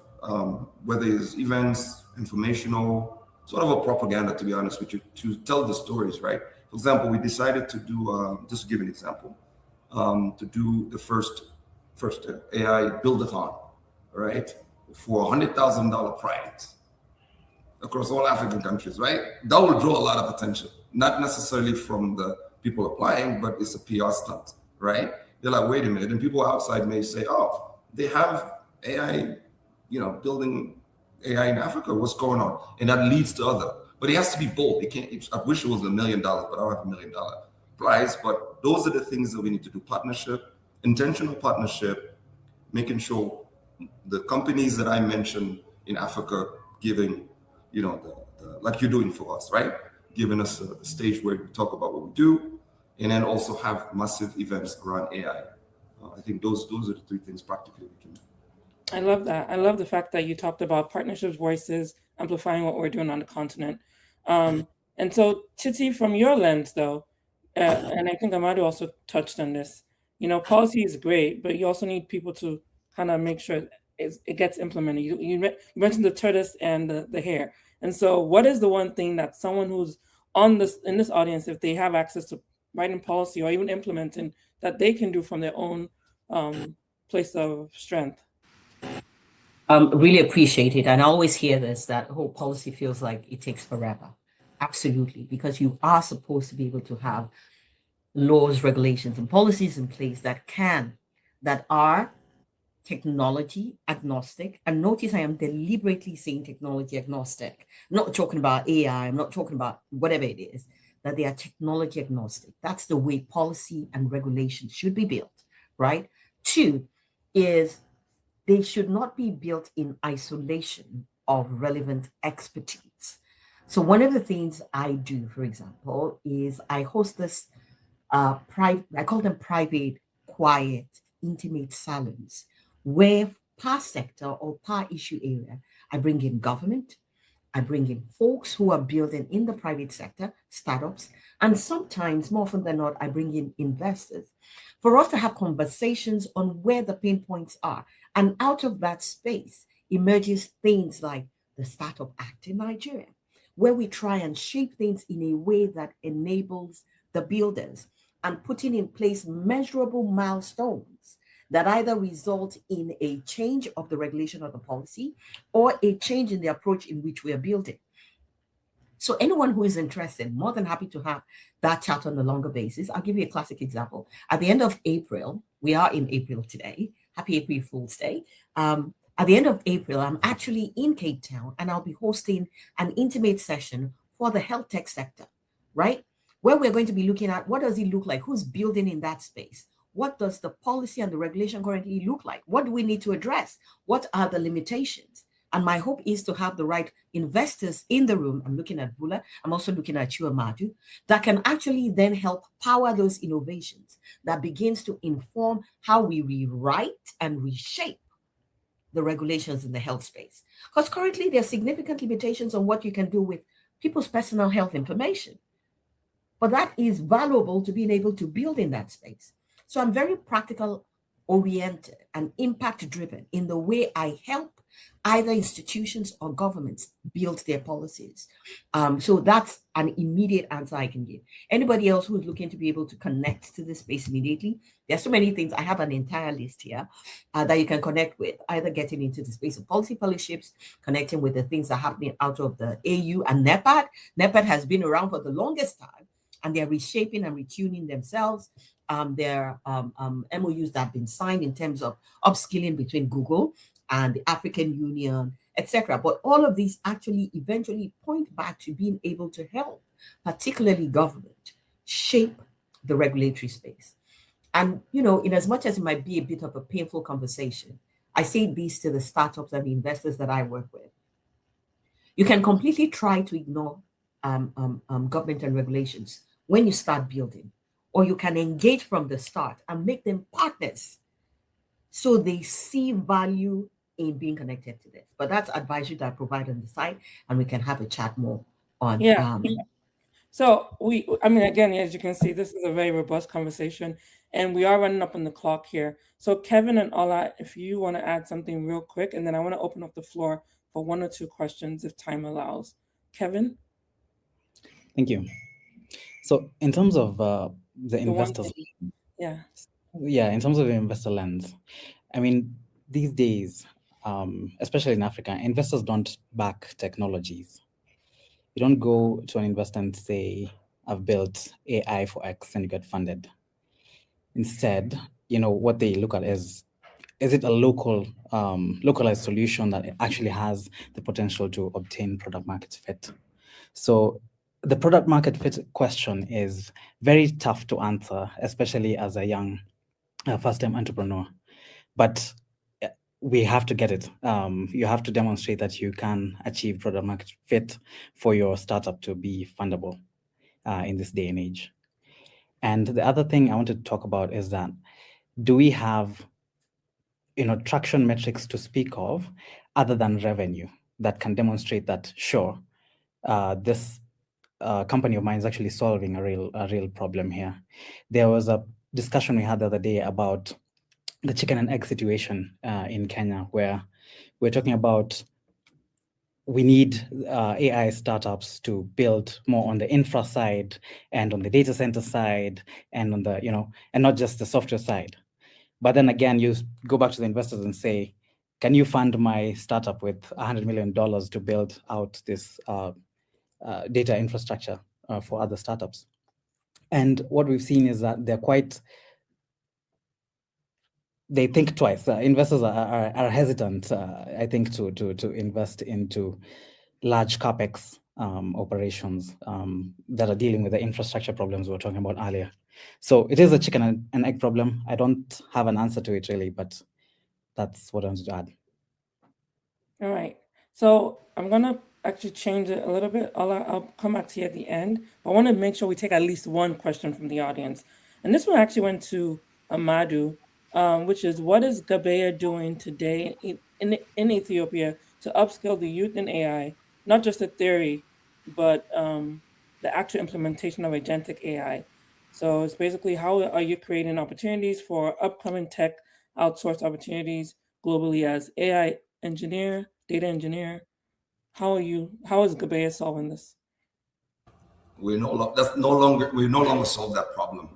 whether it's events, informational, sort of a propaganda, to be honest with you, to tell the stories, right? For example, we decided to do, just to give an example, to do the first AI build-a-thon, right? For $100,000 prize across all African countries, right? That will draw a lot of attention, not necessarily from the people applying, but it's a PR stunt, right? They're like, wait a minute. And people outside may say, oh, they have AI, building AI in Africa. What's going on? And that leads to other. But it has to be bold. It can't. I wish it was $1 million, but I don't have $1 million prize. But those are the things that we need to do: partnership, intentional partnership, making sure the companies that I mentioned in Africa giving, like you're doing for us, right? Giving us a stage where we talk about what we do, and then also have massive events around AI. I think those are the three things practically we can do. I love that. I love the fact that you talked about partnerships, voices, amplifying what we're doing on the continent. And so, Titi, from your lens, though, and I think Amadou also touched on this, policy is great, but you also need people to kind of make sure it gets implemented. You mentioned the tortoise and the hare. And so what is the one thing that someone who's in this audience, if they have access to writing policy or even implementing, that they can do from their own place of strength? Really appreciate it. And I always hear this, that whole policy feels like it takes forever. Absolutely, because you are supposed to be able to have laws, regulations, and policies in place that are technology agnostic. And notice I am deliberately saying technology agnostic. I'm not talking about AI, I'm not talking about whatever it is, that they are technology agnostic. That's the way policy and regulation should be built, right? Two is they should not be built in isolation of relevant expertise. So one of the things I do, for example, is I host this I call them private, quiet, intimate salons, where per sector or per issue area, I bring in government, I bring in folks who are building in the private sector, startups, and sometimes, more often than not, I bring in investors for us to have conversations on where the pain points are. And out of that space emerges things like the Startup Act in Nigeria, where we try and shape things in a way that enables the builders and putting in place measurable milestones that either result in a change of the regulation of the policy or a change in the approach in which we are building. So anyone who is interested, more than happy to have that chat on a longer basis. I'll give you a classic example. At the end of April, we are in April today. Happy April Fool's Day. At the end of April, I'm actually in Cape Town, and I'll be hosting an intimate session for the health tech sector, right? Where we're going to be looking at what does it look like? Who's building in that space? What does the policy and the regulation currently look like? What do we need to address? What are the limitations? And my hope is to have the right investors in the room. I'm looking at VULA. I'm also looking at you, Amadou, that can actually then help power those innovations that begins to inform how we rewrite and reshape the regulations in the health space. Because currently there are significant limitations on what you can do with people's personal health information. But that is valuable to being able to build in that space. So I'm very practical oriented and impact driven in the way I help either institutions or governments build their policies. So that's an immediate answer I can give. Anybody else who's looking to be able to connect to this space immediately, there's so many things. I have an entire list here that you can connect with, either getting into the space of policy fellowships, connecting with the things that are happening out of the AU and NEPAD. NEPAD has been around for the longest time, and they're reshaping and retuning themselves. There are MOUs that have been signed in terms of upskilling between Google and the African Union, etc. But all of these actually eventually point back to being able to help, particularly government, shape the regulatory space. And, in as much as it might be a bit of a painful conversation, I say this to the startups and the investors that I work with. You can completely try to ignore government and regulations when you start building, or you can engage from the start and make them partners so they see value in being connected to this. But that's advisory that I provide on the site, and we can have a chat more on. Yeah. So I mean, again, as you can see, this is a very robust conversation, and we are running up on the clock here. So Kevin and Ola, if you want to add something real quick, and then I want to open up the floor for 1 or 2 questions if time allows. Kevin? Thank you. So in terms of the investors, yeah, in terms of the investor lens, I mean, these days, especially in Africa, investors don't back technologies. You don't go to an investor and say, I've built AI for X, and you get funded. Instead, what they look at is it a localized solution that actually has the potential to obtain product market fit? So the product market fit question is very tough to answer, especially as a young first-time entrepreneur. But we have to get it. You have to demonstrate that you can achieve product market fit for your startup to be fundable in this day and age. And the other thing I wanted to talk about is that, do we have traction metrics to speak of other than revenue that can demonstrate that, sure, this company of mine is actually solving a real problem here? There was a discussion we had the other day about the chicken and egg situation in Kenya, where we're talking about we need AI startups to build more on the infra side and on the data center side and on the, and not just the software side. But then again, you go back to the investors and say, can you fund my startup with $100 million to build out this data infrastructure for other startups? And what we've seen is that they think twice. Investors are hesitant, I think, to invest into large capex operations that are dealing with the infrastructure problems we were talking about earlier. So it is a chicken and egg problem. I don't have an answer to it really, but that's what I wanted to add. All right. So I'm going to actually change it a little bit. I'll come back to you at the end. I want to make sure we take at least one question from the audience. And this one actually went to Amadou, which is, what is GEBEYA doing today in Ethiopia to upskill the youth in AI, not just the theory, but the actual implementation of agentic AI? So it's basically, how are you creating opportunities for upcoming tech outsourced opportunities globally as AI engineer, data engineer? How is GEBEYA solving this? We no longer solve that problem.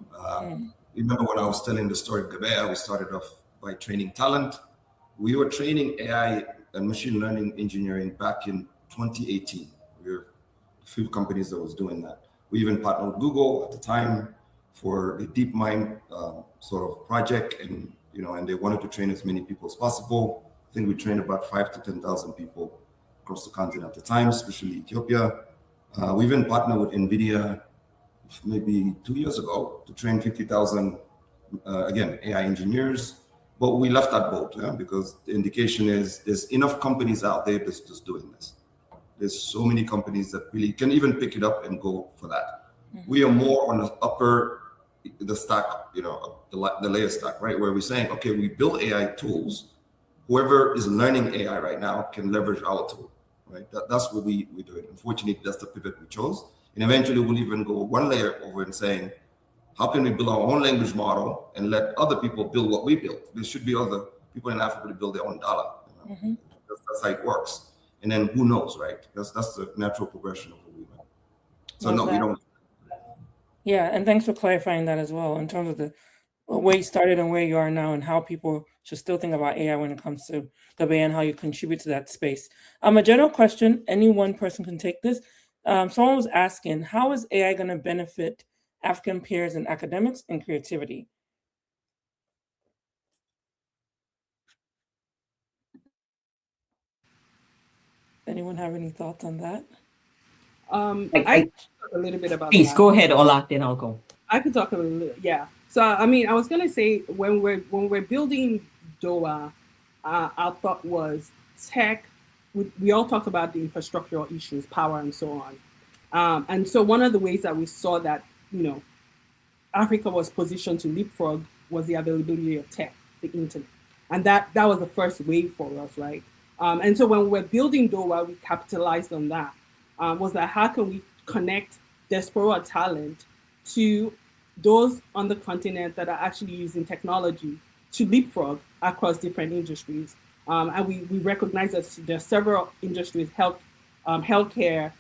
Remember when I was telling the story of GEBEYA, we started off by training talent. We were training AI and machine learning engineering back in 2018. We were a few companies that was doing that. We even partnered with Google at the time for the DeepMind sort of project, and and they wanted to train as many people as possible. I think we trained about 5,000 to 10,000 people across the continent at the time, especially Ethiopia. We even partnered with NVIDIA maybe 2 years ago to train 50,000, again, AI engineers. But we left that boat because the indication is there's enough companies out there that's just doing this. There's so many companies that really can even pick it up and go for that. We are more on the stack, the layer stack, right? Where we're saying, okay, we build AI tools. Whoever is learning AI right now can leverage our tool, right? That's what we do it. Unfortunately, that's the pivot we chose. And eventually we'll even go one layer over and saying, how can we build our own language model and let other people build what we build? There should be other people in Africa to build their own dollar. That's how it works. And then who knows, right? That's the natural progression of what we want. So no, we don't. Yeah, and thanks for clarifying that as well, in terms of the where you started and where you are now, and how people should still think about AI when it comes to GEBEYA and how you contribute to that space. A general question, any one person can take this. Someone was asking, how is AI going to benefit African peers in academics and creativity? Anyone have any thoughts on that? I can talk a little bit about Please, that. go ahead, Ola, then I'll go. I could talk a little, yeah. So, I mean, I was going to say, when we're building DOWA, our thought was tech. We all talk about the infrastructural issues, power, and so on. And so one of the ways that we saw that, Africa was positioned to leapfrog was the availability of tech, the internet. And that was the first wave for us, right? And so when we're building DOWA, we capitalized on that. Was that how can we connect diaspora talent to those on the continent that are actually using technology to leapfrog across different industries? And we recognize that there are several industries, healthcare,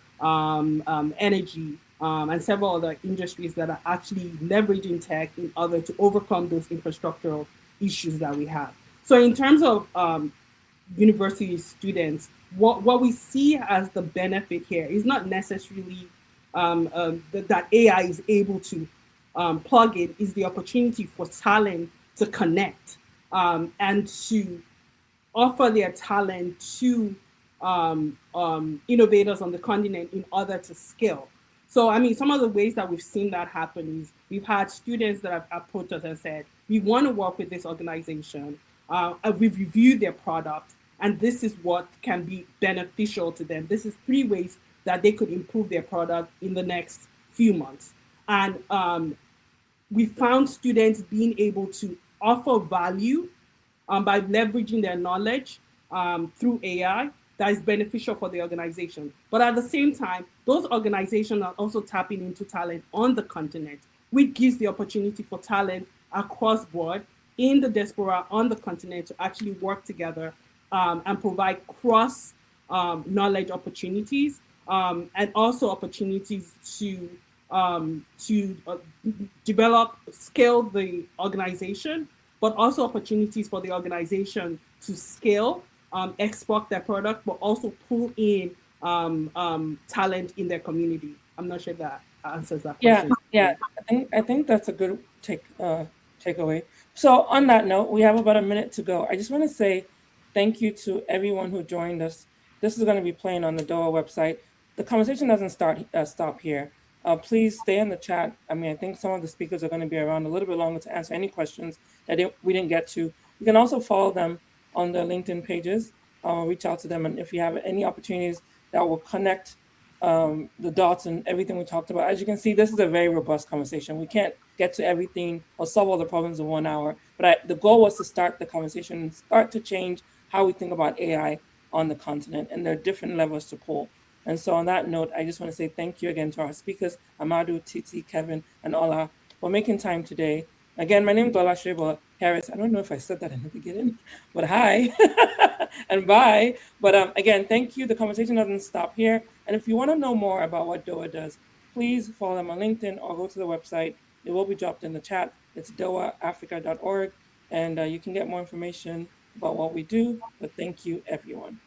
energy, and several other industries that are actually leveraging tech in order to overcome those infrastructural issues that we have. So in terms of university students, what we see as the benefit here is not necessarily that AI is able to plug in, is the opportunity for talent to connect and to offer their talent to innovators on the continent in order to scale. So, I mean, some of the ways that we've seen that happen is we've had students that have approached us and said, we want to work with this organization. We've reviewed their product, and this is what can be beneficial to them. This is 3 ways that they could improve their product in the next few months. And we found students being able to offer value by leveraging their knowledge through AI that is beneficial for the organization. But at the same time, those organizations are also tapping into talent on the continent, which gives the opportunity for talent across board in the diaspora on the continent to actually work together and provide cross knowledge opportunities and also opportunities to develop, scale the organization, but also opportunities for the organization to scale, export their product, but also pull in talent in their community. I'm not sure if that answers that question. Yeah. I think that's a good takeaway. So on that note, we have about a minute to go. I just want to say thank you to everyone who joined us. This is going to be playing on the DOWA website. The conversation doesn't stop here. Please stay in the chat. I mean, I think some of the speakers are going to be around a little bit longer to answer any questions that we didn't get to. You can also follow them on their LinkedIn pages. Reach out to them, and if you have any opportunities that will connect the dots and everything we talked about. As you can see, this is a very robust conversation. We can't get to everything or solve all the problems in 1 hour, but the goal was to start the conversation and start to change how we think about AI on the continent, and there are different levels to pull. And so on that note, I just want to say thank you again to our speakers, Amadou, Titi, Kevin, and Ola, for making time today. Again, my name is Lola Harris. I don't know if I said that in the beginning, but hi and bye. But again, thank you. The conversation doesn't stop here. And if you want to know more about what DOWA does, please follow them on LinkedIn or go to the website. It will be dropped in the chat. It's dowaafrica.org, and you can get more information about what we do. But thank you, everyone.